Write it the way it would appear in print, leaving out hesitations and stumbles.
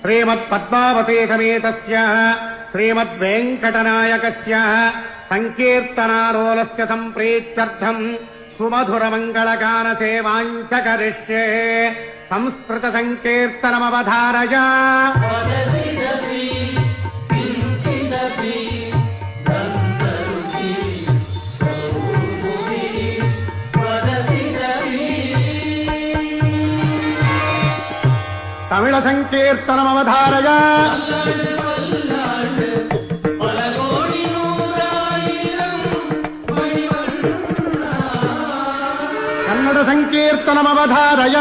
श्रीमत्पद्मावती समेतस्य श्रीमद्वेङ्कटनायकस्य सङ्कीर्तनारोलस्य सम्प्रीत्यर्थम् सुमधुरमङ्गलगानसेवाञ्च करिष्ये। संस्कृतसङ्कीर्तनमवधारय। तमिळ सङ्कीर्तनमवधारय। कन्नड सङ्कीर्तनमवधारय।